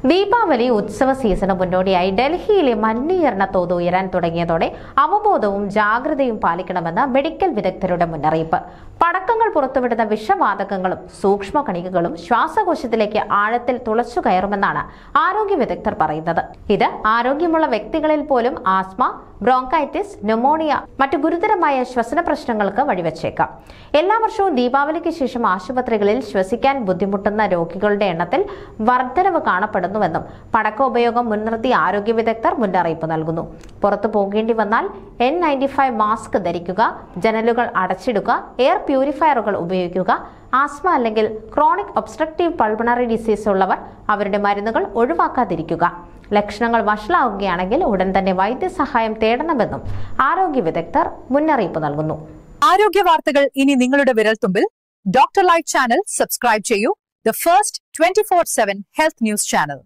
ദീപാവലി ഉത്സവ സീസണ് മുന്നോടിയായി ഡൽഹിയിലെ മലിനീകരണ തോത് ഉയരാൻ തുടങ്ങിയതോടെ അവബോധവും ജാഗ്രതയും പാലിക്കണമെന്ന് മെഡിക്കൽ വിദഗ്ധരുടെ മുന്നറിയിപ്പ്. പടക്കങ്ങൾ പുറത്തുവിടുന്ന വിഷവാതകങ്ങളും സൂക്ഷ്മ കണികകളും ശ്വാസകോശത്തിലേക്ക് ആഴത്തിൽ തുളച്ചു കയറുമെന്നാണ് ആരോഗ്യ വിദഗ്ധർ പറയുന്നത്. ഇത് ആരോഗ്യമുള്ള വ്യക്തികളിൽ പോലും ആസ്മ, ബ്രോങ്കൈറ്റിസ്, ന്യൂമോണിയ, മറ്റു ഗുരുതരമായ ശ്വസന പ്രശ്നങ്ങൾക്ക് വഴിവെച്ചേക്കാം. എല്ലാ വർഷവും ദീപാവലിക്ക് ശേഷം ആശുപത്രികളിൽ ശ്വസിക്കാൻ ബുദ്ധിമുട്ടുന്ന രോഗികളുടെ എണ്ണത്തിൽ വർധനവ് കാണപ്പെടുന്നുവെന്നും പടക്കോപയോഗം മുൻനിർത്തി ആരോഗ്യ വിദഗ്ധർ മുന്നറിയിപ്പ് നൽകുന്നു. പുറത്തു പോകേണ്ടി വന്നാൽ N95 മാസ്ക് ധരിക്കുക, ജനലുകൾ അടച്ചിടുക, എയർ പ്യൂരിഫയറുകൾ ഉപയോഗിക്കുക, ആസ്മ അല്ലെങ്കിൽ ക്രോണിക് ഒബ്സ്ട്രക്റ്റീവ് പൾമണറി ഡിസീസ് ഉള്ളവർ അവരുടെ മരുന്നുകൾ ഒഴിവാക്കാതിരിക്കുക. ലക്ഷണങ്ങൾ വഷളാവുകയാണെങ്കിൽ ഉടൻ തന്നെ വൈദ്യസഹായം തേടണമെന്നും ആരോഗ്യ വിദഗ്ധർ മുന്നറിയിപ്പ് നൽകുന്നു. ആരോഗ്യ വാർത്തകൾ ഇനി നിങ്ങളുടെ വിരൽത്തുമ്പിൽ. ഡോക്ടർ ലൈവ് ചാനൽ സബ്സ്ക്രൈബ് ചെയ്യൂ. The first 24/7 health news channel.